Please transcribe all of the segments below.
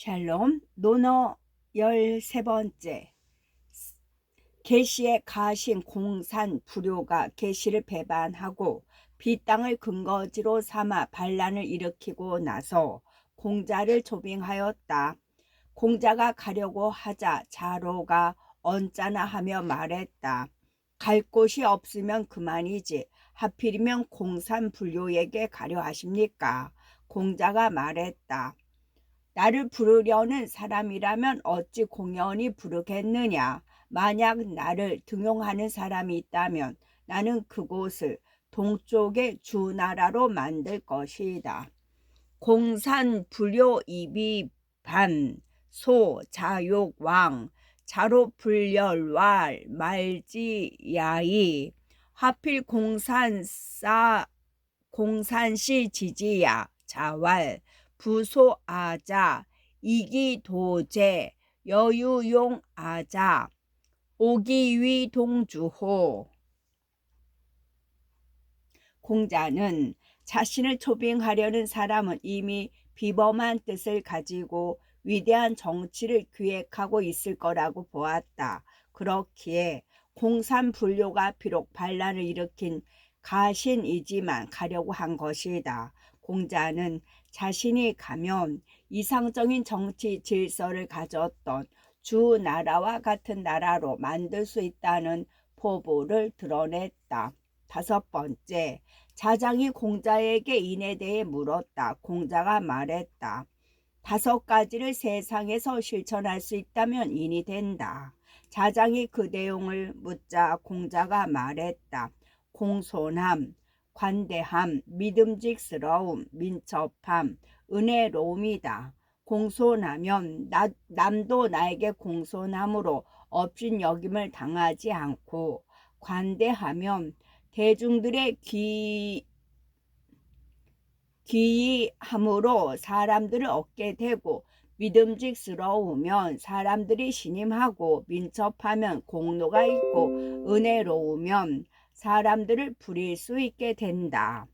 샬롬 논어 13번째. 계시의 가신 공산 불효가 계시를 배반하고 비 땅을 근거지로 삼아 반란을 일으키고 나서 공자를 조빙하였다. 공자가 가려고 하자 자로가 언짢아 하며 말했다. 갈 곳이 없으면 그만이지 하필이면 공산불교에게 가려 하십니까? 공자가 말했다. 나를 부르려는 사람이라면 어찌 공연히 부르겠느냐. 만약 나를 등용하는 사람이 있다면 나는 그곳을 동쪽의 주나라로 만들 것이다. 공산불교 이비반 소자욕왕 자로불열왈 말지야이 하필 공산시 지지야 자왈 부소아자 이기도제 여유용아자 오기위동주호. 공자는 자신을 초빙하려는 사람은 이미 비범한 뜻을 가지고 위대한 정치를 기획하고 있을 거라고 보았다. 그렇기에 공산불교가 비록 반란을 일으킨 가신이지만 가려고 한 것이다. 공자는 자신이 가면 이상적인 정치 질서를 가졌던 주나라와 같은 나라로 만들 수 있다는 포부를 드러냈다. 5번째, 자장이 공자에게 인에 대해 물었다. 공자가 말했다. 5가지를 세상에서 실천할 수 있다면 인이 된다. 자장이 그 내용을 묻자 공자가 말했다. 공손함, 관대함, 믿음직스러움, 민첩함, 은혜로움이다. 공손하면 남도 나에게 공손함으로 업신여김을 당하지 않고, 관대하면 대중들의 기이함으로 사람들을 얻게 되고, 믿음직스러우면 사람들이 신임하고, 민첩하면 공로가 있고, 은혜로우면 사람들을 부릴 수 있게 된다.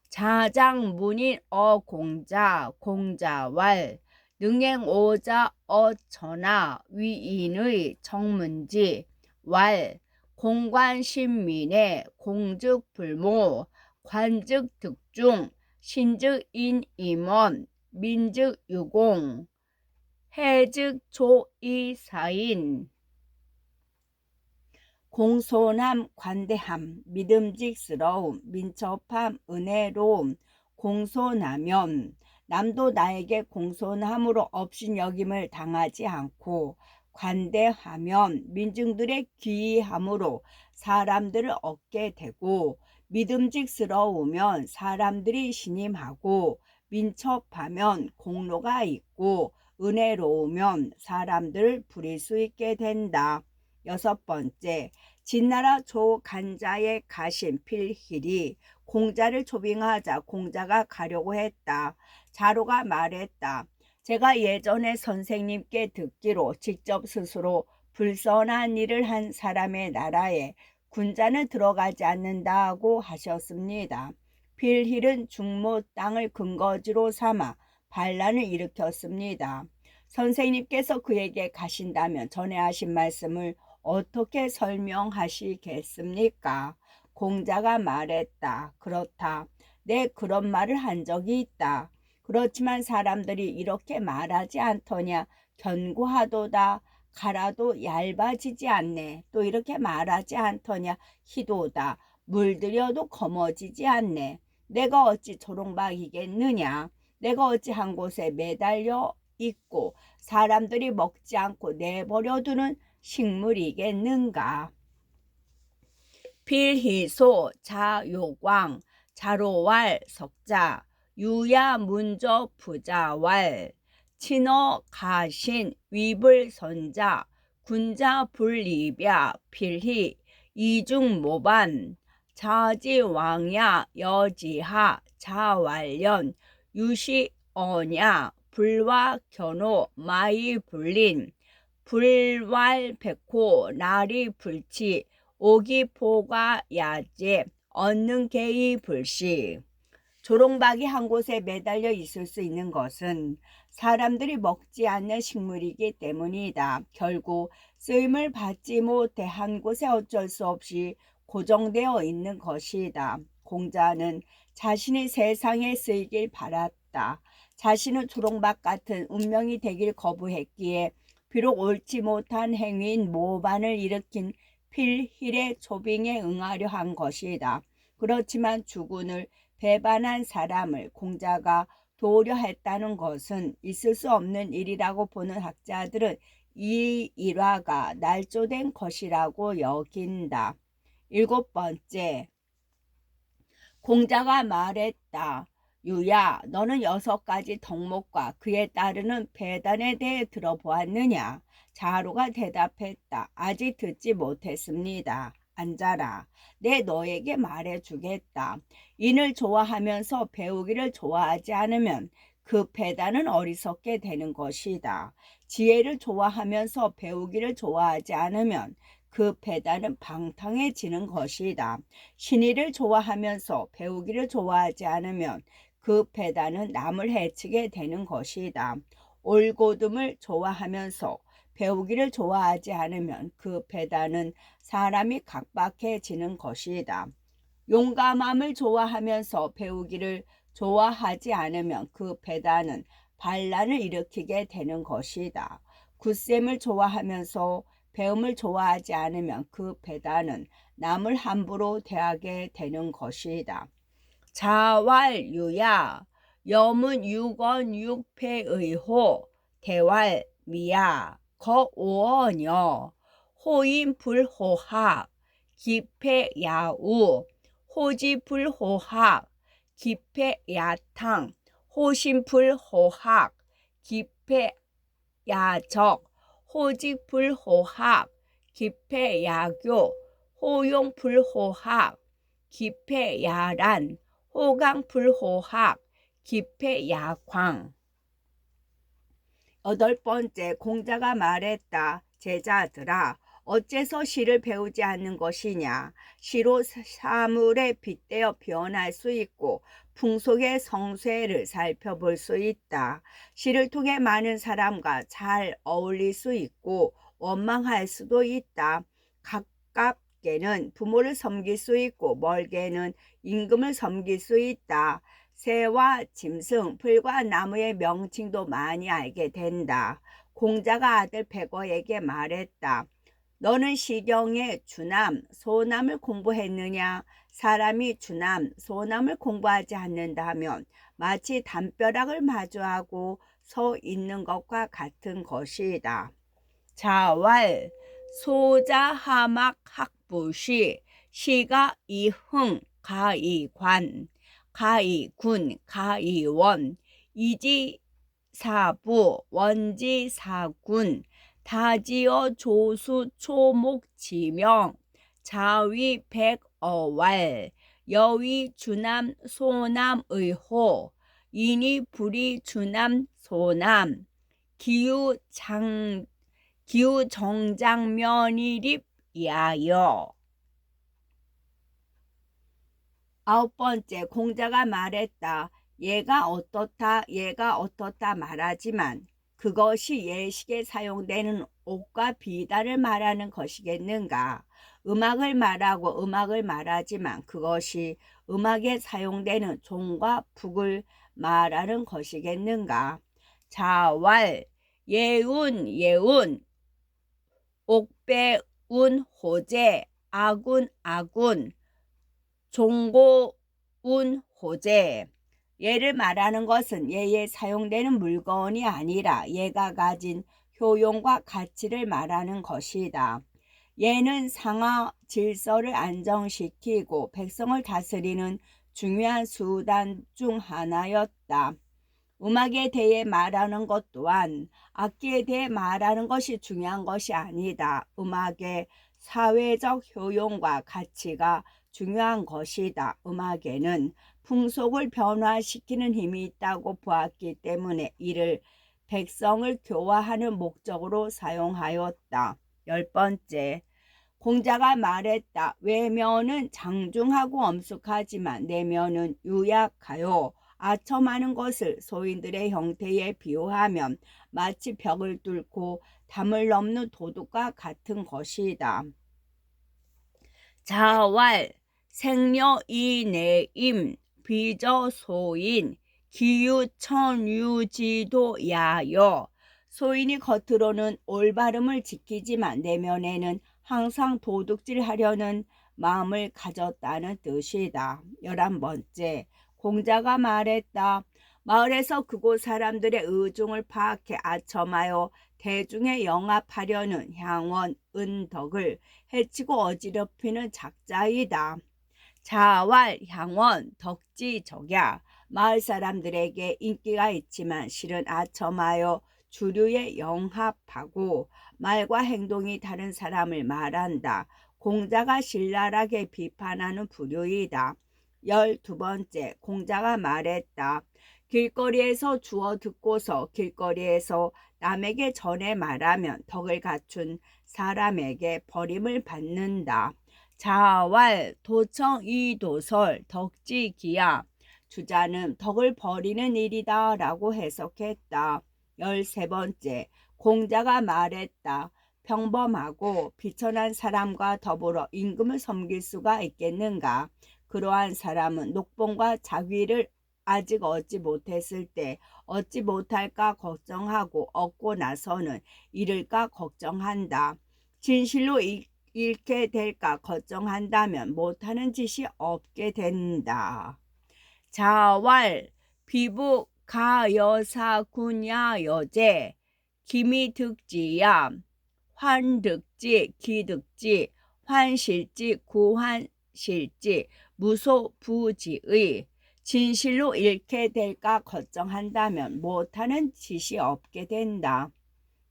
자장문인 어공자 공자왈 능행오자 어천하 위인의 정문지 왈 공관신민의 공즉불모 관즉득중 신즉인임원 민즉유공 해즉조이사인. 공손함, 관대함, 믿음직스러움, 민첩함, 은혜로움. 공손하면 남도 나에게 공손함으로 업신여김을 당하지 않고, 관대하면 민중들의 귀함으로 사람들을 얻게 되고, 믿음직스러우면 사람들이 신임하고, 민첩하면 공로가 있고, 은혜로우면 사람들을 부릴 수 있게 된다. 6번째, 진나라 조간자의 가신 필힐이 공자를 초빙하자 공자가 가려고 했다. 자로가 말했다. 제가 예전에 선생님께 듣기로 직접 스스로 불선한 일을 한 사람의 나라에 군자는 들어가지 않는다고 하셨습니다. 필힐은 중모 땅을 근거지로 삼아 반란을 일으켰습니다. 선생님께서 그에게 가신다면 전에 하신 말씀을 어떻게 설명하시겠습니까? 공자가 말했다. 그렇다. 내 그런 말을 한 적이 있다. 그렇지만 사람들이 이렇게 말하지 않더냐. 견고하도다. 가라도 얇아지지 않네. 또 이렇게 말하지 않더냐. 희도다. 물들여도 검어지지 않네. 내가 어찌 조롱박이겠느냐. 내가 어찌 한 곳에 매달려 있고 사람들이 먹지 않고 내버려두는 식물이겠는가. 필희소 자욕왕 자로왈 석자 유야문저 부자왈 친어 가신 위불선자 군자 불리벼 필희 이중모반 자지왕야 여지하 자왈련 유시언야 불와 견호 마이 불린 불왈백호 나리 불치 오기포가 야제 얻는 개이 불시. 조롱박이 한 곳에 매달려 있을 수 있는 것은 사람들이 먹지 않는 식물이기 때문이다. 결국 쓰임을 받지 못해 한 곳에 어쩔 수 없이 고정되어 있는 것이다. 공자는 자신이 세상에 쓰이길 바랐다. 자신은 조롱박 같은 운명이 되길 거부했기에 비록 옳지 못한 행위인 모반을 일으킨 필힐의 초빙에 응하려 한 것이다. 그렇지만 주군을 배반한 사람을 공자가 도우려 했다는 것은 있을 수 없는 일이라고 보는 학자들은 이 일화가 날조된 것이라고 여긴다. 7번째, 공자가 말했다. 유야, 너는 6가지 덕목과 그에 따르는 배단에 대해 들어보았느냐? 자루가 대답했다. 아직 듣지 못했습니다. 앉아라. 내 너에게 말해주겠다. 인을 좋아하면서 배우기를 좋아하지 않으면 그 배단은 어리석게 되는 것이다. 지혜를 좋아하면서 배우기를 좋아하지 않으면 그 배단은 방탕해지는 것이다. 신의를 좋아하면서 배우기를 좋아하지 않으면 그 배단은 남을 해치게 되는 것이다. 올곧음을 좋아하면서 배우기를 좋아하지 않으면 그 배단은 사람이 각박해지는 것이다. 용감함을 좋아하면서 배우기를 좋아하지 않으면 그 배단은 반란을 일으키게 되는 것이다. 굳셈을 좋아하면서 배움을 좋아하지 않으면 그 배단은 남을 함부로 대하게 되는 것이다. 자왈유야 여문 육언 육패의호 대왈미야 거오언여 호인불호학 기패야우 호지불호학 기패야탕 호신불호학 기패야적 호직불호학 기패야교 호용불호학 기패야란 호강불호학 기패야광. 8번째, 공자가 말했다. 제자들아, 어째서 시를 배우지 않는 것이냐? 시로 사물에 빗대어 변할 수 있고 풍속의 성쇠를 살펴볼 수 있다. 시를 통해 많은 사람과 잘 어울릴 수 있고 원망할 수도 있다. 가깝게는 부모를 섬길 수 있고 멀게는 임금을 섬길 수 있다. 새와 짐승, 풀과 나무의 명칭도 많이 알게 된다. 공자가 아들 백어에게 말했다. 너는 시경에 주남, 소남을 공부했느냐? 사람이 주남, 소남을 공부하지 않는다면 마치 담벼락을 마주하고 서 있는 것과 같은 것이다. 자왈, 소자하막 학부시, 시가 이흥, 가이관, 가이군, 가이원, 이지사부, 원지사군, 다지어 조수 초목 지명, 자위 백어왈, 여위 주남 소남 의호, 인이 불이 주남 소남, 기우 정장면이립 야여. 9번째, 공자가 말했다. 얘가 어떻다 말하지만 그것이 예식에 사용되는 옷과 비단을 말하는 것이겠는가? 음악을 말하고 음악을 말하지만 그것이 음악에 사용되는 종과 북을 말하는 것이겠는가? 자왈, 예운, 옥배운, 호재, 아군, 종고운, 호재. 얘를 말하는 것은 얘에 사용되는 물건이 아니라 얘가 가진 효용과 가치를 말하는 것이다. 얘는 상하 질서를 안정시키고 백성을 다스리는 중요한 수단 중 하나였다. 음악에 대해 말하는 것 또한 악기에 대해 말하는 것이 중요한 것이 아니다. 음악의 사회적 효용과 가치가 중요한 것이다. 음악에는 풍속을 변화시키는 힘이 있다고 보았기 때문에 이를 백성을 교화하는 목적으로 사용하였다. 10번째, 공자가 말했다. 외면은 장중하고 엄숙하지만 내면은 유약하요. 아첨하는 것을 소인들의 형태에 비유하면 마치 벽을 뚫고 담을 넘는 도둑과 같은 것이다. 자왈 생녀이내임 비저소인 기유천유지도야여. 소인이 겉으로는 올바름을 지키지만 내면에는 항상 도둑질하려는 마음을 가졌다는 뜻이다. 11번째, 공자가 말했다. 마을에서 그곳 사람들의 의중을 파악해 아첨하여 대중에 영합하려는 향원, 은덕을 해치고 어지럽히는 작자이다. 자활, 향원, 덕지적야. 마을 사람들에게 인기가 있지만 실은 아첨하여 주류에 영합하고 말과 행동이 다른 사람을 말한다. 공자가 신랄하게 비판하는 부류이다. 12번째, 공자가 말했다. 길거리에서 주워 듣고서 길거리에서 남에게 전해 말하면 덕을 갖춘 사람에게 버림을 받는다. 자활, 도청, 이도설, 덕지기야. 주자는 덕을 버리는 일이다 라고 해석했다. 13번째, 공자가 말했다. 평범하고 비천한 사람과 더불어 임금을 섬길 수가 있겠는가? 그러한 사람은 녹봉과 자귀를 아직 얻지 못했을 때 얻지 못할까 걱정하고 얻고 나서는 잃을까 걱정한다. 진실로 잃게 될까 걱정한다면 못하는 짓이 없게 된다. 자왈 비부 가여사 군야 여제 기미득지야 환득지 기득지 환실지 구환실지 무소부지의. 진실로 잃게 될까 걱정한다면 못하는 짓이 없게 된다.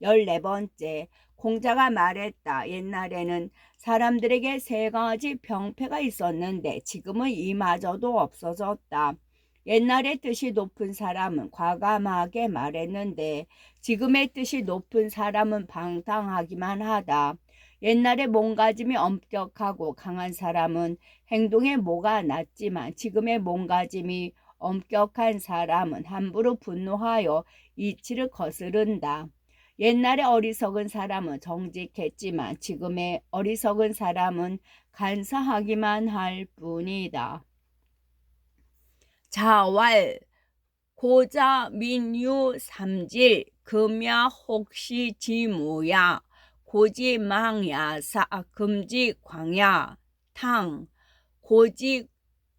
14번째, 공자가 말했다. 옛날에는 사람들에게 3가지 병폐가 있었는데 지금은 이마저도 없어졌다. 옛날의 뜻이 높은 사람은 과감하게 말했는데 지금의 뜻이 높은 사람은 방탕하기만 하다. 옛날에 몸가짐이 엄격하고 강한 사람은 행동에 뭐가 낮지만 지금의 몸가짐이 엄격한 사람은 함부로 분노하여 이치를 거스른다. 옛날에 어리석은 사람은 정직했지만 지금의 어리석은 사람은 간사하기만 할 뿐이다. 자왈 고자 민유 삼질 금야 혹시 지무야 고지 망야사 금지 광야 탕 고지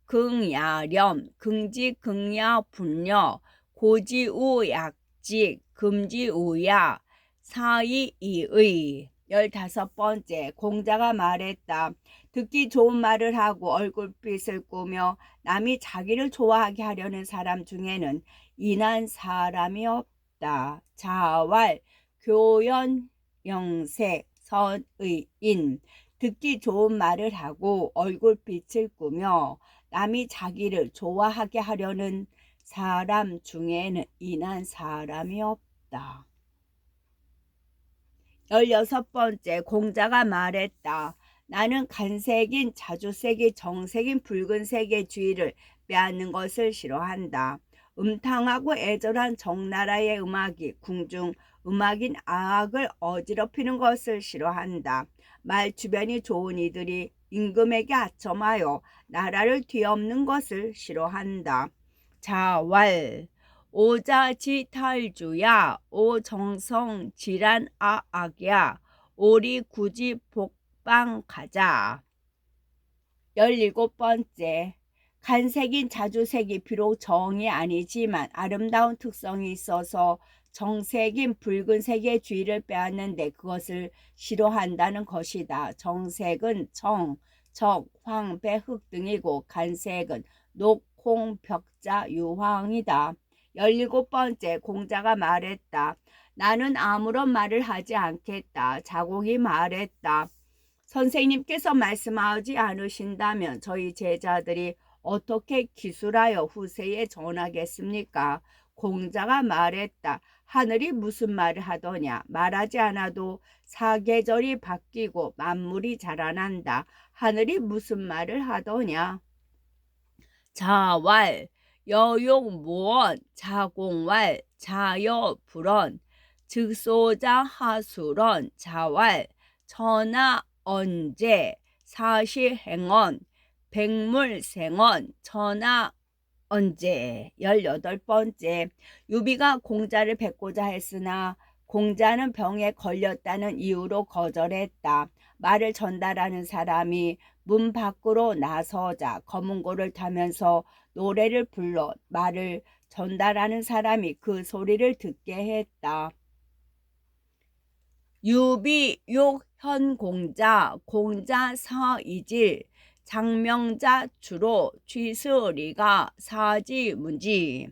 긍야렴 긍지 긍야 분녀 고지 우약직 금지 우야 사이이의. 15번째, 공자가 말했다. 듣기 좋은 말을 하고 얼굴빛을 꾸며 남이 자기를 좋아하게 하려는 사람 중에는 인한 사람이 없다. 자활 교연 영색 선의인. 듣기 좋은 말을 하고 얼굴빛을 꾸며 남이 자기를 좋아하게 하려는 사람 중에는 인한 사람이 없다. 16번째, 공자가 말했다. 나는 간색인 자주색이 정색인 붉은색의 주의를 빼앗는 것을 싫어한다. 음탕하고 애절한 정나라의 음악이 궁중 음악인 아악을 어지럽히는 것을 싫어한다. 말 주변이 좋은 이들이 임금에게 아첨하여 나라를 뒤엎는 것을 싫어한다. 자왈 오자지탈주야 오정성 질환아악야 오리 굳이 복방 가자. 17번째, 간색인 자주색이 비록 정이 아니지만 아름다운 특성이 있어서 정색인 붉은색의 주의를 빼앗는데 그것을 싫어한다는 것이다. 정색은 정, 적, 황, 배, 흑 등이고 간색은 녹, 콩, 벽자, 유황이다. 17번째, 공자가 말했다. 나는 아무런 말을 하지 않겠다. 자공이 말했다. 선생님께서 말씀하지 않으신다면 저희 제자들이 어떻게 기술하여 후세에 전하겠습니까? 공자가 말했다. 하늘이 무슨 말을 하더냐. 말하지 않아도 사계절이 바뀌고 만물이 자라난다. 하늘이 무슨 말을 하더냐. 자왈 여용무원 자공왈 자여불언 즉소자 하수런 자왈 천하언제 사시행언 백물생언 천하언제. 18번째, 유비가 공자를 뵙고자 했으나 공자는 병에 걸렸다는 이유로 거절했다. 말을 전달하는 사람이 문 밖으로 나서자 검은고를 타면서 노래를 불러 말을 전달하는 사람이 그 소리를 듣게 했다. 유비 욕현공자 공자 서이질 장명자 주로 취스리가 사지문지.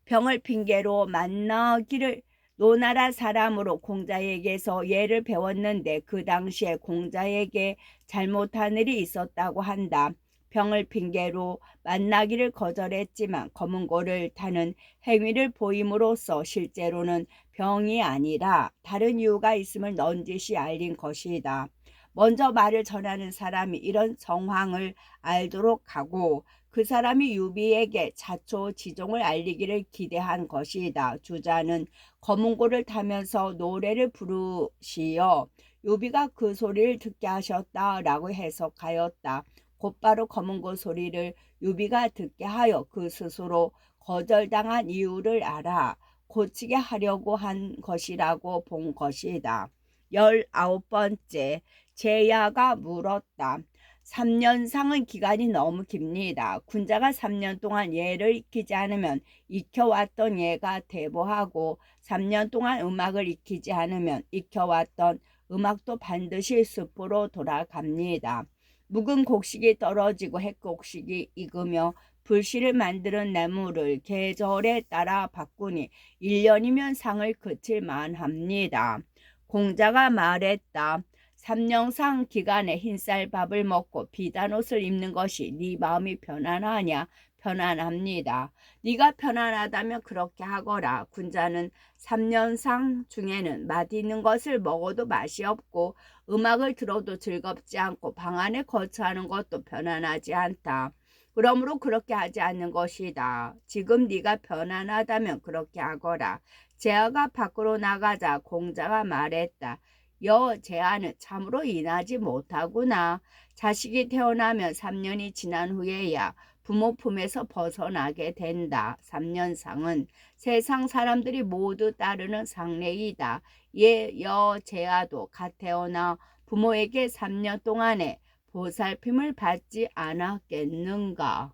병을 핑계로 만나기를 노나라 사람으로 공자에게서 예를 배웠는데 그 당시에 공자에게 잘못한 일이 있었다고 한다. 병을 핑계로 만나기를 거절했지만 검은고를 타는 행위를 보임으로써 실제로는 병이 아니라 다른 이유가 있음을 넌지시 알린 것이다. 먼저 말을 전하는 사람이 이런 정황을 알도록 하고 그 사람이 유비에게 자초지종을 알리기를 기대한 것이다. 주자는 검은고를 타면서 노래를 부르시어 유비가 그 소리를 듣게 하셨다라고 해석하였다. 곧바로 검은고 소리를 유비가 듣게 하여 그 스스로 거절당한 이유를 알아 고치게 하려고 한 것이라고 본 것이다. 19번째, 제야가 물었다. 3년상은 기간이 너무 깁니다. 군자가 3년 동안 예를 익히지 않으면 익혀왔던 예가 퇴보하고 3년 동안 음악을 익히지 않으면 익혀왔던 음악도 반드시 숲으로 돌아갑니다. 묵은 곡식이 떨어지고 햇곡식이 익으며 불씨를 만드는 나무를 계절에 따라 바꾸니 1년이면 상을 그칠 만합니다. 공자가 말했다. 3년상 기간에 흰쌀밥을 먹고 비단 옷을 입는 것이 네 마음이 편안하냐? 편안합니다. 네가 편안하다면 그렇게 하거라. 군자는 3년상 중에는 맛있는 것을 먹어도 맛이 없고 음악을 들어도 즐겁지 않고 방 안에 거처하는 것도 편안하지 않다. 그러므로 그렇게 하지 않는 것이다. 지금 네가 편안하다면 그렇게 하거라. 제아가 밖으로 나가자 공자가 말했다. 제아는 참으로 인하지 못하구나. 자식이 태어나면 3년이 지난 후에야 부모 품에서 벗어나게 된다. 3년상은 세상 사람들이 모두 따르는 상례이다. 제아도 갓 태어나 부모에게 3년 동안의 보살핌을 받지 않았겠는가.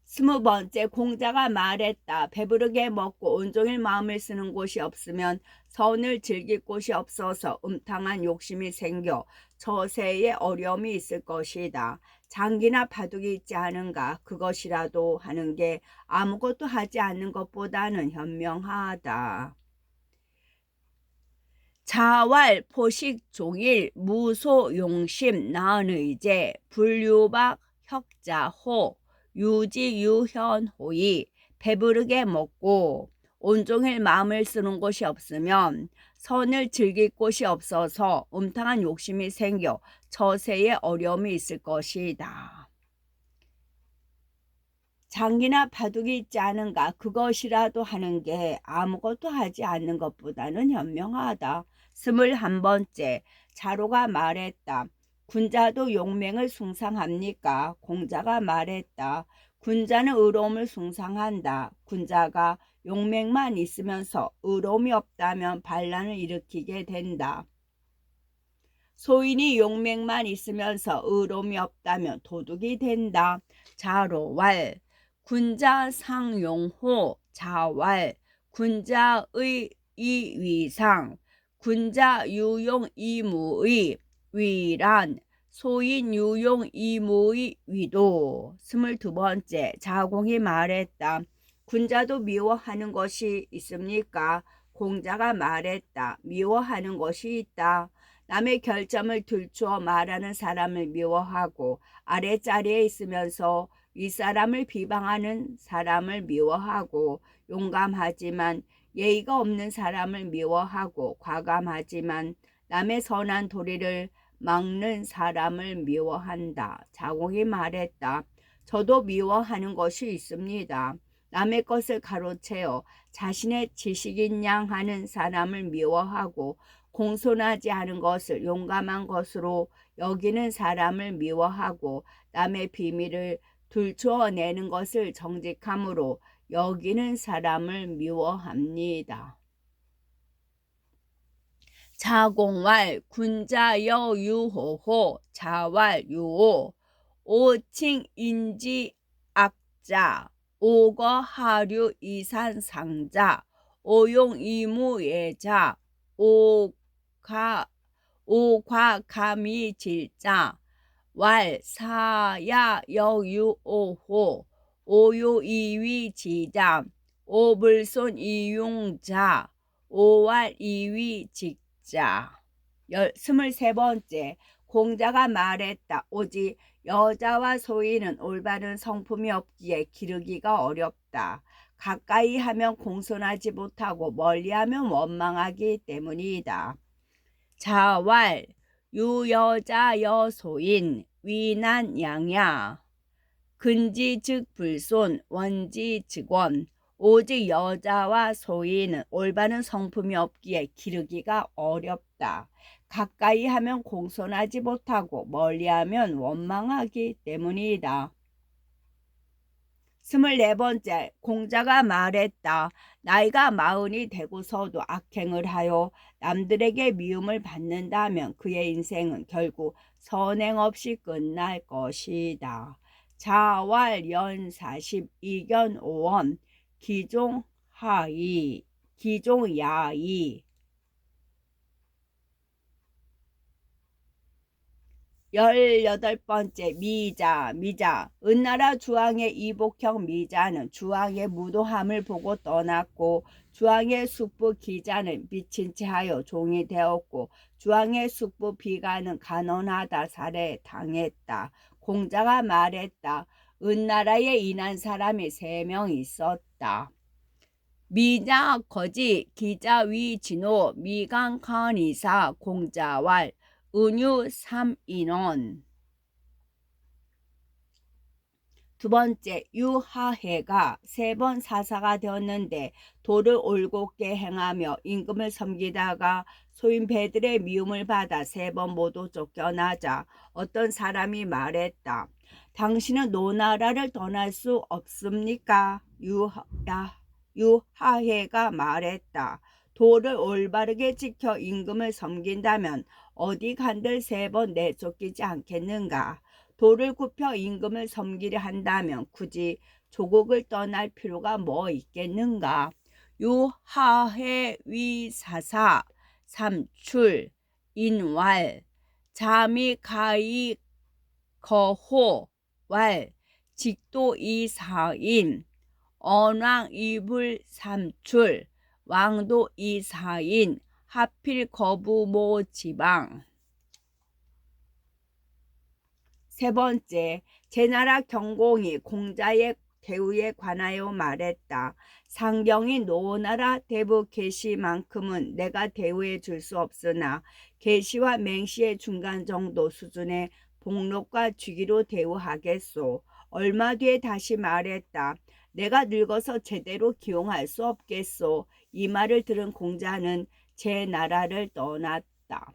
20번째, 공자가 말했다. 배부르게 먹고 온종일 마음을 쓰는 곳이 없으면 선을 즐길 곳이 없어서 음탕한 욕심이 생겨 처세에 어려움이 있을 것이다. 장기나 바둑이 있지 않은가. 그것이라도 하는 게 아무것도 하지 않는 것보다는 현명하다. 자왈 포식 종일 무소 용심 나은의제 불유박 혁자호 유지유현호이. 배부르게 먹고 온종일 마음을 쓰는 곳이 없으면 선을 즐길 곳이 없어서 음탕한 욕심이 생겨 처세에 어려움이 있을 것이다. 장기나 바둑이 있지 않은가. 그것이라도 하는 게 아무것도 하지 않는 것보다는 현명하다. 21번째, 자로가 말했다. 군자도 용맹을 숭상합니까? 공자가 말했다. 군자는 의로움을 숭상한다. 군자가 용맹만 있으면서 의로움이 없다면 반란을 일으키게 된다. 소인이 용맹만 있으면서 의로움이 없다면 도둑이 된다. 자로왈 군자 상용호 자왈 군자의 이위상 군자 유용 이무의 위란 소인 유용 이무의 위도. 22번째, 자공이 말했다. 군자도 미워하는 것이 있습니까? 공자가 말했다. 미워하는 것이 있다. 남의 결점을 들추어 말하는 사람을 미워하고 아랫자리에 있으면서 윗사람을 비방하는 사람을 미워하고 용감하지만 예의가 없는 사람을 미워하고 과감하지만 남의 선한 도리를 막는 사람을 미워한다. 자공이 말했다. 저도 미워하는 것이 있습니다. 남의 것을 가로채어 자신의 지식인 양 하는 사람을 미워하고 공손하지 않은 것을 용감한 것으로 여기는 사람을 미워하고 남의 비밀을 들추어내는 것을 정직함으로 여기는 사람을 미워합니다. 자공왈 군자여 유호호 자왈 유호 오칭 인지 악자 오거 하류 이산 상자 오용 이무 예자 오과 감이 질자 왈 사야 여유 오호 오요 이위 지자 오불손 이용자 오왈 이위 직자. 23번째 공자가 말했다. 오직 여자와 소인은 올바른 성품이 없기에 기르기가 어렵다. 가까이 하면 공손하지 못하고 멀리하면 원망하기 때문이다. 자왈 유여자 여소인 위난 양야 근지 즉 불손 원지 즉원 오직 여자와 소인은 올바른 성품이 없기에 기르기가 어렵다. 가까이 하면 공손하지 못하고 멀리하면 원망하기 때문이다. 24번째 공자가 말했다. 나이가 40이 되고서도 악행을 하여 남들에게 미움을 받는다면 그의 인생은 결국 선행 없이 끝날 것이다. 자왈 연 40 이견 5원 기종야이 18번째 미자 은나라 주왕의 이복형 미자는 주왕의 무도함을 보고 떠났고 주왕의 숙부 기자는 미친 채 하여 종이 되었고 주왕의 숙부 비가는 간언하다 살해당했다. 공자가 말했다. 은나라에 인한 사람이 3명 있었다. 미자 거지 기자 위진호 미강칸이사 공자왈 은유 3인원. 2번째 유하해가 3번 사사가 되었는데 도를 올곧게 행하며 임금을 섬기다가 소인배들의 미움을 받아 3번 모두 쫓겨나자 어떤 사람이 말했다. 당신은 노나라를 떠날 수 없습니까? 유하해가 말했다. 도를 올바르게 지켜 임금을 섬긴다면 어디 간들 3번 내쫓기지 않겠는가? 도를 굽혀 임금을 섬기려 한다면 굳이 조국을 떠날 필요가 뭐 있겠는가? 유하해 위사사 삼출 인왈 자미 가이 거호 왈 직도 이사인 언왕 이불 삼출 왕도 이사인 하필 거부모 지방. 3번째 제나라 경공이 공자의 대우에 관하여 말했다. 상경이 노나라 대부 계시만큼은 내가 대우해 줄 수 없으나 계시와 맹시의 중간 정도 수준의 복록과 주기로 대우하겠소. 얼마 뒤에 다시 말했다. 내가 늙어서 제대로 기용할 수 없겠소. 이 말을 들은 공자는 제 나라를 떠났다.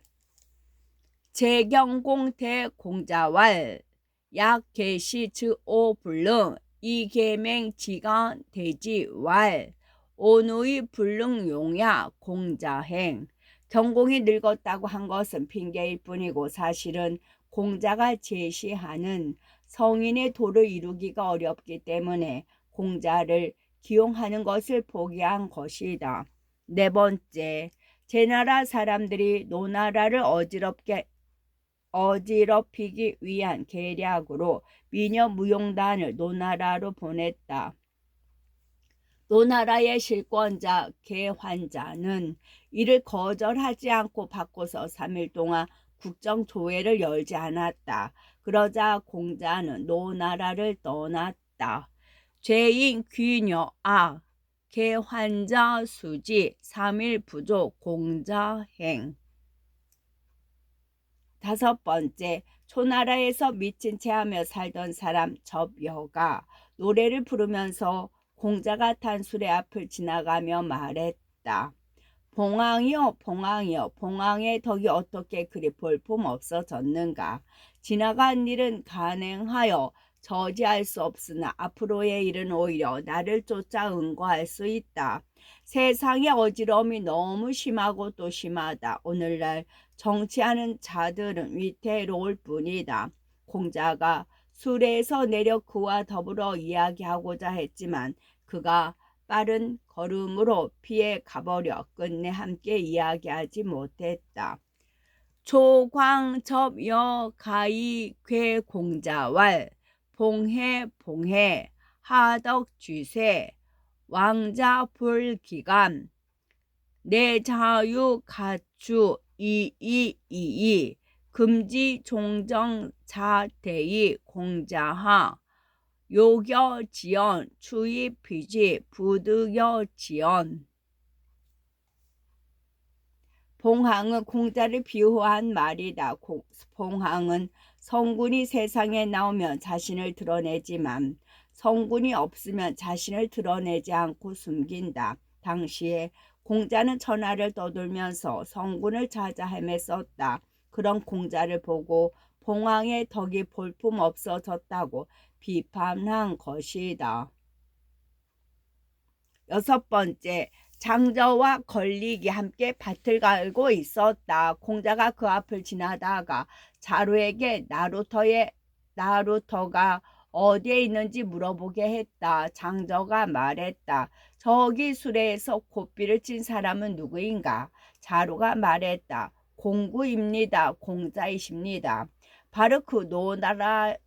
제경공 대공자왈 약계시 즉오불능 이계맹 지간 대지왈 오누이 불능용야 공자행. 경공이 늙었다고 한 것은 핑계일 뿐이고 사실은 공자가 제시하는 성인의 도를 이루기가 어렵기 때문에 공자를 기용하는 것을 포기한 것이다. 4번째 제나라 사람들이 노나라를 어지럽히기 위한 계략으로 미녀 무용단을 노나라로 보냈다. 노나라의 실권자 계환자는 이를 거절하지 않고 바꿔서 3일 동안 국정조회를 열지 않았다. 그러자 공자는 노나라를 떠났다. 죄인 귀녀 악 개환자 수지 3일 부족 공자행. 5번째, 초나라에서 미친 체하며 살던 사람 접여가 노래를 부르면서 공자가 탄 수레 앞을 지나가며 말했다. 봉황이여 봉황이여 봉황의 덕이 어떻게 그리 볼품 없어졌는가. 지나간 일은 간행하여 저지할 수 없으나 앞으로의 일은 오히려 나를 쫓아 응거할 수 있다. 세상의 어지러움이 너무 심하고 또 심하다. 오늘날 정치하는 자들은 위태로울 뿐이다. 공자가 수레에서 내려 그와 더불어 이야기하고자 했지만 그가 빠른 걸음으로 피해 가버려 끝내 함께 이야기하지 못했다. 초광접여 가히 괴공자왈 봉해 봉해 하덕쥐세 왕자불기감 내자유 가추 이이이이 금지 종정 자대이 공자하 요겨지연 추입비지 부득여지연. 봉황은 공자를 비호한 말이다. 봉황은 성군이 세상에 나오면 자신을 드러내지만 성군이 없으면 자신을 드러내지 않고 숨긴다. 당시에 공자는 천하를 떠돌면서 성군을 찾아 헤맸었다. 그런 공자를 보고 봉황의 덕이 볼품 없어졌다고 비판한 것이다. 6번째, 장저와 걸릭이 함께 밭을 갈고 있었다. 공자가 그 앞을 지나다가 자루에게 나루터가 어디에 있는지 물어보게 했다. 장저가 말했다. 저기 수레에서 고삐를 친 사람은 누구인가? 자루가 말했다. 공구입니다. 공자이십니다. 바로 그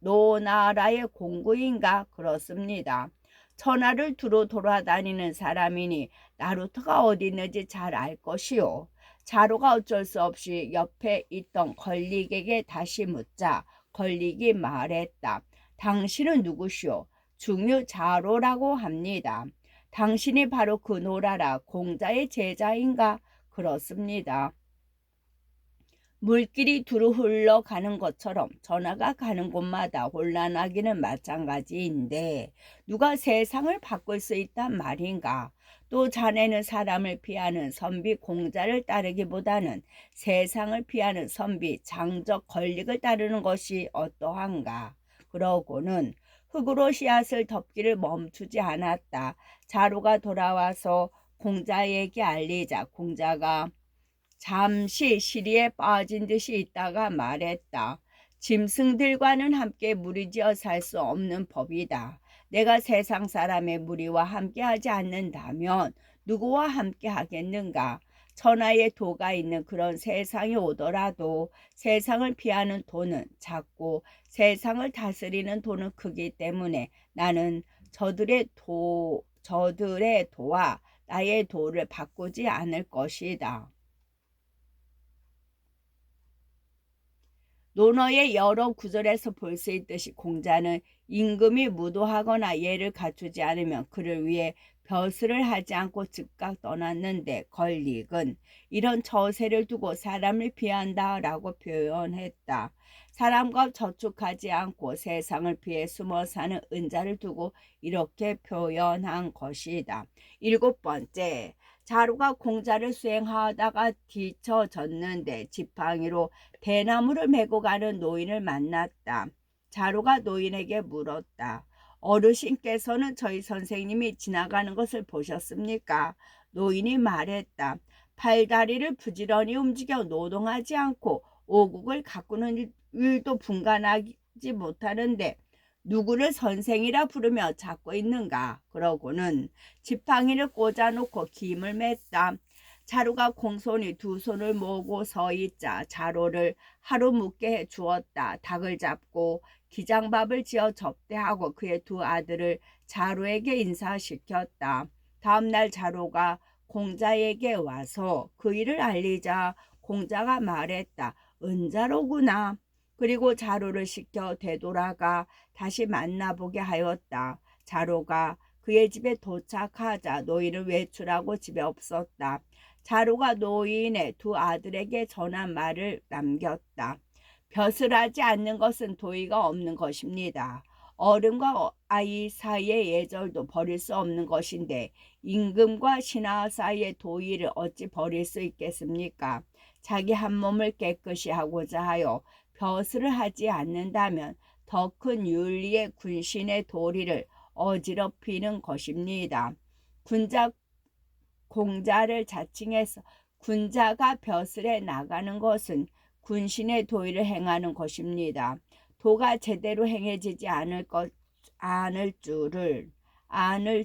노나라의 공구인가? 그렇습니다. 천하를 두루 돌아다니는 사람이니 나루터가 어디 있는지 잘 알 것이요. 자루가 어쩔 수 없이 옆에 있던 걸릭에게 다시 묻자 걸릭이 말했다. 당신은 누구시오? 중유자로라고 합니다. 당신이 바로 그 노라라 공자의 제자인가? 그렇습니다. 물길이 두루 흘러가는 것처럼 전하가 가는 곳마다 혼란하기는 마찬가지인데 누가 세상을 바꿀 수 있단 말인가? 또 자네는 사람을 피하는 선비 공자를 따르기보다는 세상을 피하는 선비 장적 걸릭을 따르는 것이 어떠한가? 그러고는 흙으로 씨앗을 덮기를 멈추지 않았다. 자루가 돌아와서 공자에게 알리자 공자가 잠시 시리에 빠진 듯이 있다가 말했다. 짐승들과는 함께 무리지어 살 수 없는 법이다. 내가 세상 사람의 무리와 함께하지 않는다면 누구와 함께 하겠는가? 천하의 도가 있는 그런 세상이 오더라도 세상을 피하는 도는 작고 세상을 다스리는 도는 크기 때문에 나는 저들의 도와 나의 도를 바꾸지 않을 것이다. 논어의 여러 구절에서 볼 수 있듯이 공자는 임금이 무도하거나 예를 갖추지 않으면 그를 위해 벼슬을 하지 않고 즉각 떠났는데 걸릭은 이런 처세를 두고 사람을 피한다라고 표현했다. 사람과 저축하지 않고 세상을 피해 숨어 사는 은자를 두고 이렇게 표현한 것이다. 7번째, 자루가 공자를 수행하다가 뒤처졌는데 지팡이로 대나무를 메고 가는 노인을 만났다. 자루가 노인에게 물었다. 어르신께서는 저희 선생님이 지나가는 것을 보셨습니까? 노인이 말했다. 팔다리를 부지런히 움직여 노동하지 않고 오국을 가꾸는 일도 분간하지 못하는데 누구를 선생이라 부르며 찾고 있는가? 그러고는 지팡이를 꽂아놓고 김을 맸다. 자루가 공손히 두 손을 모으고 서 있자 자루를 하루 묵게 해 주었다. 닭을 잡고 기장밥을 지어 접대하고 그의 두 아들을 자루에게 인사시켰다. 다음날 자루가 공자에게 와서 그 일을 알리자 공자가 말했다. 은자로구나. 그리고 자루를 시켜 되돌아가 다시 만나보게 하였다. 자루가 그의 집에 도착하자 노인은 외출하고 집에 없었다. 자루가 노인의 두 아들에게 전한 말을 남겼다. 벼슬 하지 않는 것은 도의가 없는 것입니다. 어른과 아이 사이의 예절도 버릴 수 없는 것인데 임금과 신하 사이의 도의를 어찌 버릴 수 있겠습니까? 자기 한 몸을 깨끗이 하고자 하여 벼슬을 하지 않는다면 더 큰 윤리의 군신의 도리를 어지럽히는 것입니다. 공자를 자칭해서 군자가 벼슬에 나가는 것은 군신의 도의를 행하는 것입니다. 도가 제대로 행해지지 않을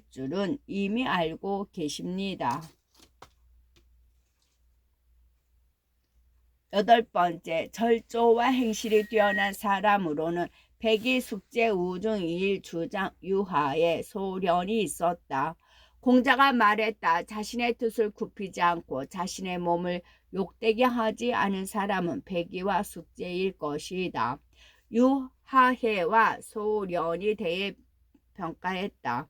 줄은 이미 알고 계십니다. 8번째, 절조와 행실이 뛰어난 사람으로는 백이 숙제 우중 이일 주장 유하에 소련이 있었다. 공자가 말했다. 자신의 뜻을 굽히지 않고 자신의 몸을 욕되게 하지 않은 사람은 백이와 숙제일 것이다. 유하해와 소련이 대해 평가했다.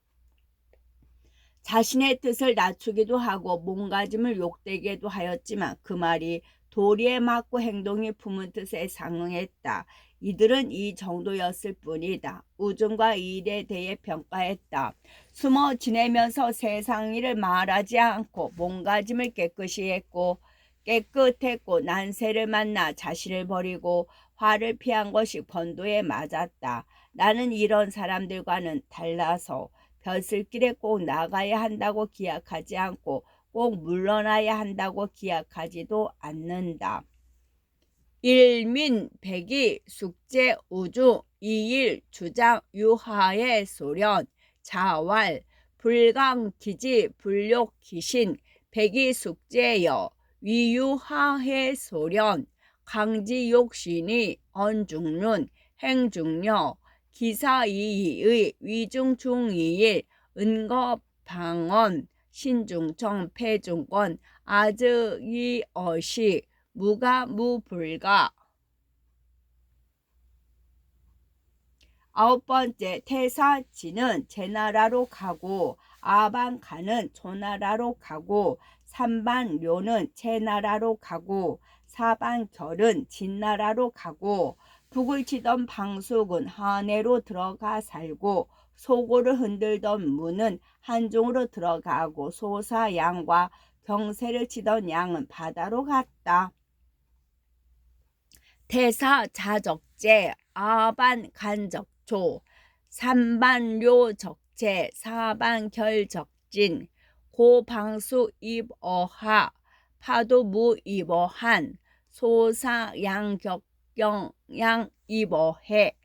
자신의 뜻을 낮추기도 하고 몸가짐을 욕되게도 하였지만 그 말이 도리에 맞고 행동이 품은 뜻에 상응했다. 이들은 이 정도였을 뿐이다. 우중과 일에 대해 평가했다. 숨어 지내면서 세상 일을 말하지 않고 몸가짐을 깨끗했고 난세를 만나 자신을 버리고 화를 피한 것이 권도에 맞았다. 나는 이런 사람들과는 달라서 벼슬길에 꼭 나가야 한다고 기약하지 않고 꼭 물러나야 한다고 기약하지도 않는다. 일민 백이 숙제 우주 이일 주장 유하의 소련 자왈 불강기지 불욕 기신 백이 숙제여 위유하의 소련 강지욕신이 언중륜 행중녀 기사이의 위중중이일 은거방언 신중청 폐중권 아즈이어시 무가무불가. 9번째, 태사지는 제나라로 가고 아반가는 조나라로 가고 삼반료는 제나라로 가고 사반결은 진나라로 가고 북을 치던 방숙은 한해로 들어가 살고 소고를 흔들던 무는 한중으로 들어가고 소사양과 경세를 치던 양은 바다로 갔다. 태사자적제 아반간적조 삼반료적제 사반결적진 고방수입어하 파도무입어한 소사양격경양입어해.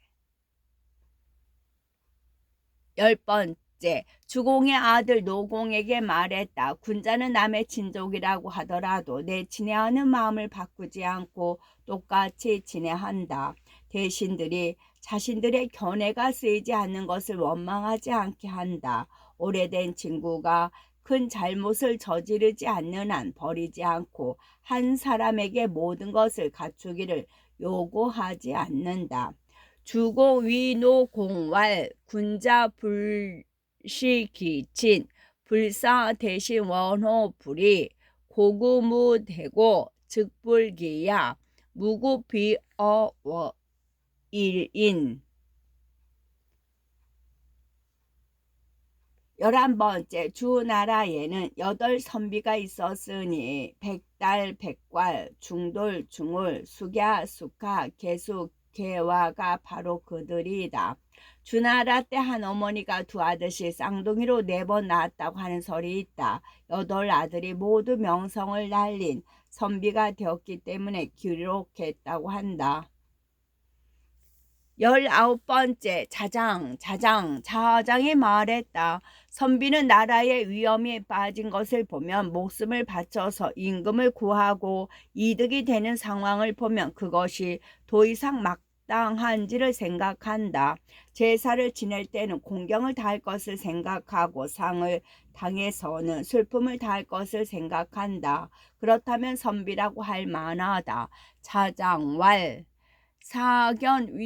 10번째, 주공의 아들 노공에게 말했다. 군자는 남의 친족이라고 하더라도 내 친애하는 마음을 바꾸지 않고 똑같이 친애한다. 대신들이 자신들의 견해가 쓰이지 않는 것을 원망하지 않게 한다. 오래된 친구가 큰 잘못을 저지르지 않는 한 버리지 않고 한 사람에게 모든 것을 갖추기를 요구하지 않는다. 주공 위노공왈 군자 불시기친 불사 대신 원호불이 고구무대고 즉불기야 무구비어일인. 11번째, 주나라에는 8선비가 있었으니 백달 백괄 중돌 중울 숙야 숙하 개수 개화가 바로 그들이다. 주나라 때 한 어머니가 두 아들씩 쌍둥이로 4번 낳았다고 하는 설이 있다. 8아들이 모두 명성을 날린 선비가 되었기 때문에 기록했다고 한다. 19번째, 자장이 말했다. 선비는 나라의 위험에 빠진 것을 보면 목숨을 바쳐서 임금을 구하고 이득이 되는 상황을 보면 그것이 더 이상 마땅한지를 생각한다. 제사를 지낼 때는 공경을 다할 것을 생각하고 상을 당해서는 슬픔을 다할 것을 생각한다. 그렇다면 선비라고 할 만하다. 자장왈 사견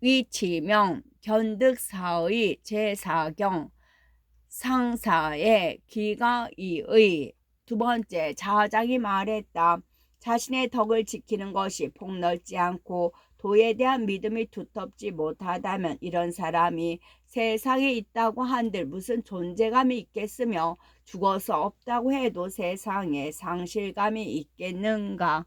위치명 견득사의 제4경 상사의 기가이의. 두 번째, 자장이 말했다. 자신의 덕을 지키는 것이 폭넓지 않고 도에 대한 믿음이 두텁지 못하다면 이런 사람이 세상에 있다고 한들 무슨 존재감이 있겠으며 죽어서 없다고 해도 세상에 상실감이 있겠는가.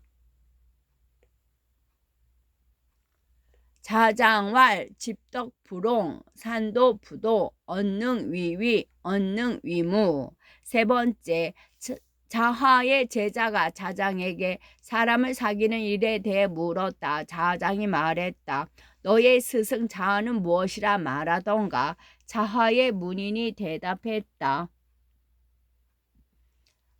자장왈 집덕불용 산도부도 언능위위 언능위무. 세 번째, 자하의 제자가 자장에게 사람을 사귀는 일에 대해 물었다. 자장이 말했다. 너의 스승 자하는 무엇이라 말하던가. 자하의 문인이 대답했다.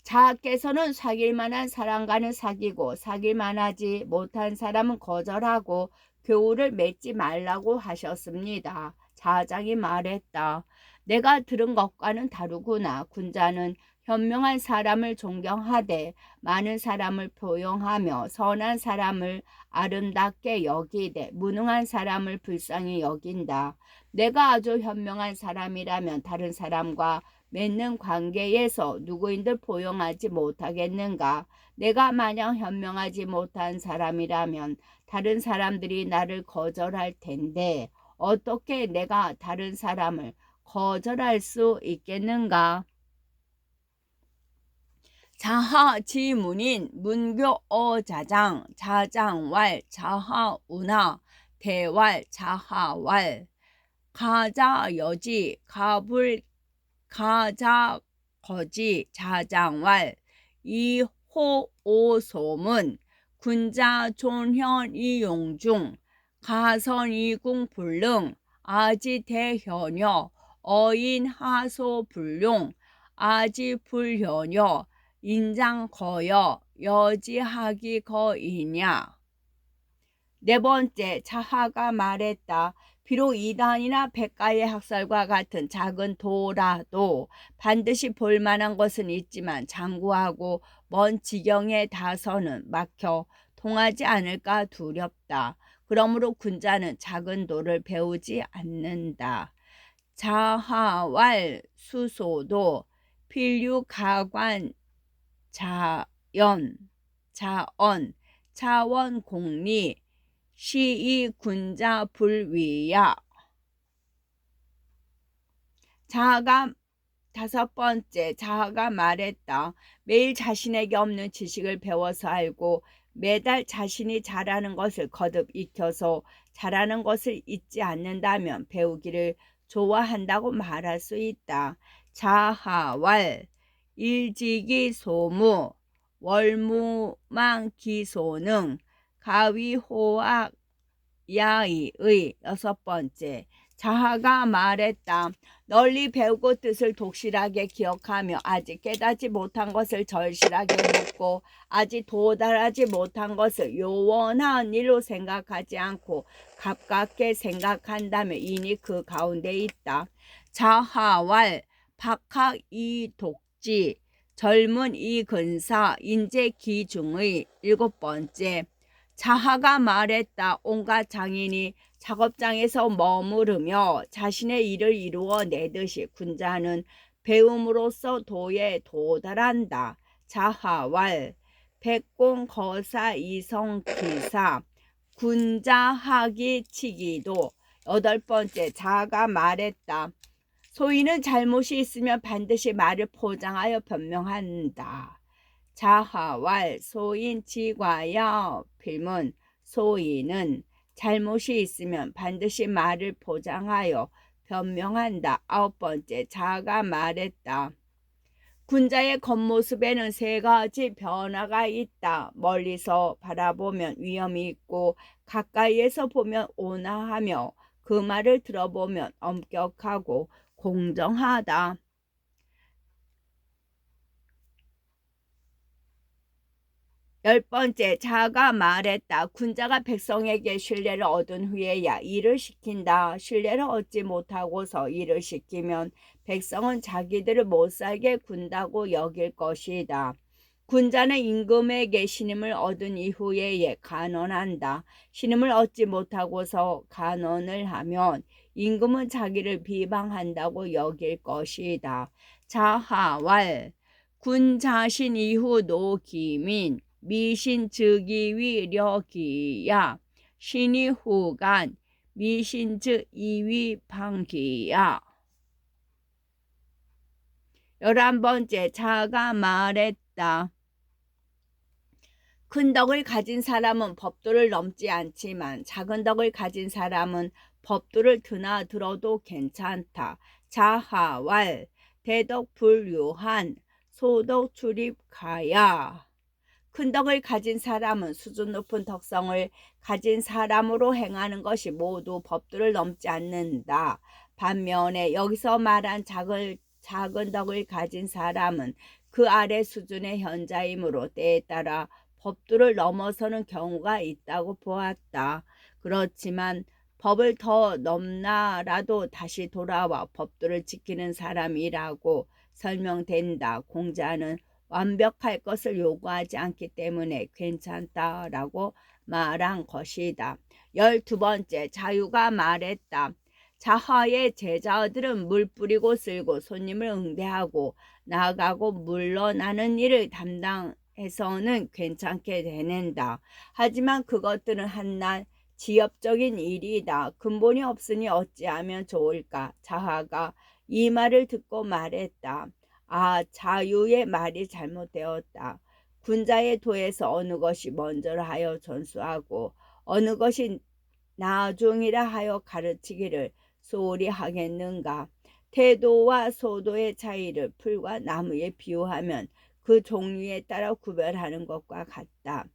자하께서는 사귈 만한 사람과는 사귀고 사귈 만하지 못한 사람은 거절하고 교우를 맺지 말라고 하셨습니다. 자장이 말했다. 내가 들은 것과는 다르구나. 군자는 현명한 사람을 존경하되 많은 사람을 포용하며 선한 사람을 아름답게 여기되 무능한 사람을 불쌍히 여긴다. 내가 아주 현명한 사람이라면 다른 사람과 맺는 관계에서 누구인들 포용하지 못하겠는가? 내가 마냥 현명하지 못한 사람이라면 다른 사람들이 나를 거절할 텐데 어떻게 내가 다른 사람을 거절할 수 있겠는가? 자하 지문인 문교 어자장 자장왈 자하우나 대왈 자하왈 가자여지 가불 가자거지 자장왈 이호오소문 군자존현이용중 가선이궁불능 아지대현여 어인하소불용 아지불현여 인장거여 여지하기거이냐. 네 번째, 자하가 말했다. 비록 이단이나 백가의 학살과 같은 작은 도라도 반드시 볼 만한 것은 있지만 장구하고 먼 지경에 다서는 막혀 통하지 않을까 두렵다. 그러므로 군자는 작은 도를 배우지 않는다. 자하왈 수소도 필류가관 자연 자언 자원공리 시이군자 불위야. 자하가 다섯 번째, 자하가 말했다. 매일 자신에게 없는 지식을 배워서 알고 매달 자신이 잘하는 것을 거듭 익혀서 잘하는 것을 잊지 않는다면 배우기를 좋아한다고 말할 수 있다. 자하왈 일지기소무 월무망기소능 가위호악 야이의. 여섯 번째, 자하가 말했다. 널리 배우고 뜻을 독실하게 기억하며 아직 깨닫지 못한 것을 절실하게 묻고 아직 도달하지 못한 것을 요원한 일로 생각하지 않고 가깝게 생각한다면 이니 그 가운데 있다. 자하왈 박학 이독지 젊은 이근사 인재기중의. 일곱 번째, 자하가 말했다. 온갖 장인이 작업장에서 머무르며 자신의 일을 이루어내듯이 군자는 배움으로써 도에 도달한다. 자하왈 백공거사 이성기사 군자하기 치기도. 여덟 번째, 자하가 말했다. 소인은 잘못이 있으면 반드시 말을 포장하여 변명한다. 자하왈 소인 지과야 필문. 소인은 잘못이 있으면 반드시 말을 포장하여 변명한다. 아홉 번째, 자하가 말했다. 군자의 겉모습에는 세 가지 변화가 있다. 멀리서 바라보면 위험이 있고 가까이에서 보면 온화하며 그 말을 들어보면 엄격하고 공정하다. 열 번째, 자하가 말했다. 군자가 백성에게 신뢰를 얻은 후에야 일을 시킨다. 신뢰를 얻지 못하고서 일을 시키면 백성은 자기들을 못살게 군다고 여길 것이다. 군자는 임금에게 신임을 얻은 이후에 간언한다. 신임을 얻지 못하고서 간언을 하면 임금은 자기를 비방한다고 여길 것이다. 자하왈 군 자신 이후 노기민 미신 즉이위 려기야 신이 후간 미신 즉 이위 방기야. 11번째 자가 말했다. 큰 덕을 가진 사람은 법도를 넘지 않지만 작은 덕을 가진 사람은 법도를 드나들어도 괜찮다. 자하왈 대덕 불유한 소덕 출입가야. 큰 덕을 가진 사람은 수준 높은 덕성을 가진 사람으로 행하는 것이 모두 법도를 넘지 않는다. 반면에 여기서 말한 작은 덕을 가진 사람은 그 아래 수준의 현자이므로 때에 따라 법도를 넘어서는 경우가 있다고 보았다. 그렇지만 법을 더 넘나라도 다시 돌아와 법도를 지키는 사람이라고 설명된다. 공자는 완벽할 것을 요구하지 않기 때문에 괜찮다라고 말한 것이다. 12번째 자유가 말했다. 자하의 제자들은 물 뿌리고 쓸고 손님을 응대하고 나가고 물러나는 일을 담당해서는 괜찮게 되는다. 하지만 그것들은 한낱 지엽적인 일이다. 근본이 없으니 어찌하면 좋을까? 자하가 이 말을 듣고 말했다. 아, 자유의 말이 잘못되었다. 군자의 도에서 어느 것이 먼저라 하여 전수하고 어느 것이 나중이라 하여 가르치기를 소홀히 하겠는가. 태도와 소도의 차이를 풀과 나무에 비유하면 그 종류에 따라 구별하는 것과 같다.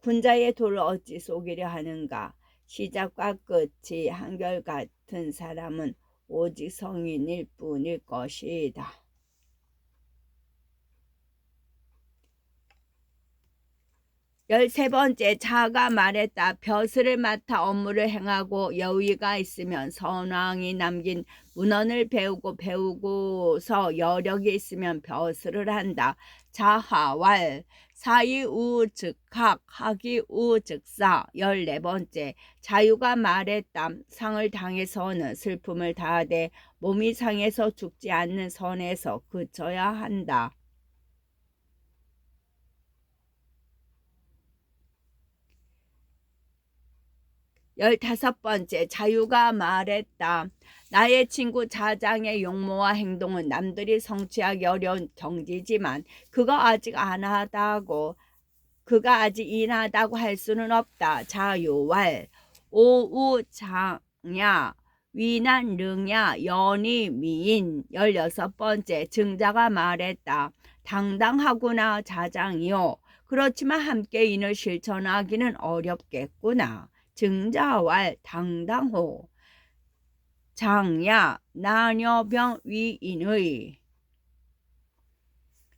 군자의 도를 어찌 속이려 하는가. 시작과 끝이 한결같은 사람은 오직 성인일 뿐일 것이다. 13번째 자가 말했다. 벼슬을 맡아 업무를 행하고 여유가 있으면 선왕이 남긴 문헌을 배우고서 여력이 있으면 벼슬을 한다. 자하왈 사이우즉학 학이우즉사. 14번째 자유가 말했다. 상을 당해서는 슬픔을 다하되 몸이 상해서 죽지 않는 선에서 그쳐야 한다. 15번째 자유가 말했다. 나의 친구 자장의 용모와 행동은 남들이 성취하기 어려운 경지지만 그가 아직 인하다고 할 수는 없다. 자유왈 오우장야 위난릉야 연이 미인. 16번째 증자가 말했다. 당당하구나 자장이요. 그렇지만 함께 인을 실천하기는 어렵겠구나. 증자왈 당당호 장야 나녀병 위인의.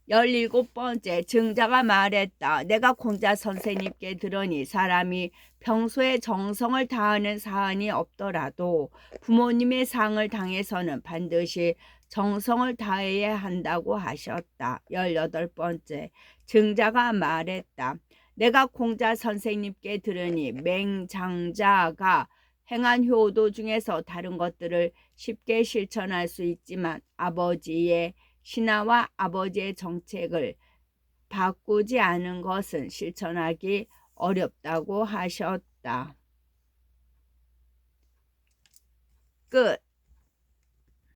17번째 증자가 말했다. 내가 공자 선생님께 들으니 사람이 평소에 정성을 다하는 사안이 없더라도 부모님의 상을 당해서는 반드시 정성을 다해야 한다고 하셨다. 18번째 증자가 말했다. 내가 공자 선생님께 들으니 맹장자가 행한 효도 중에서 다른 것들을 쉽게 실천할 수 있지만 아버지의 신하와 아버지의 정책을 바꾸지 않은 것은 실천하기 어렵다고 하셨다. 끝.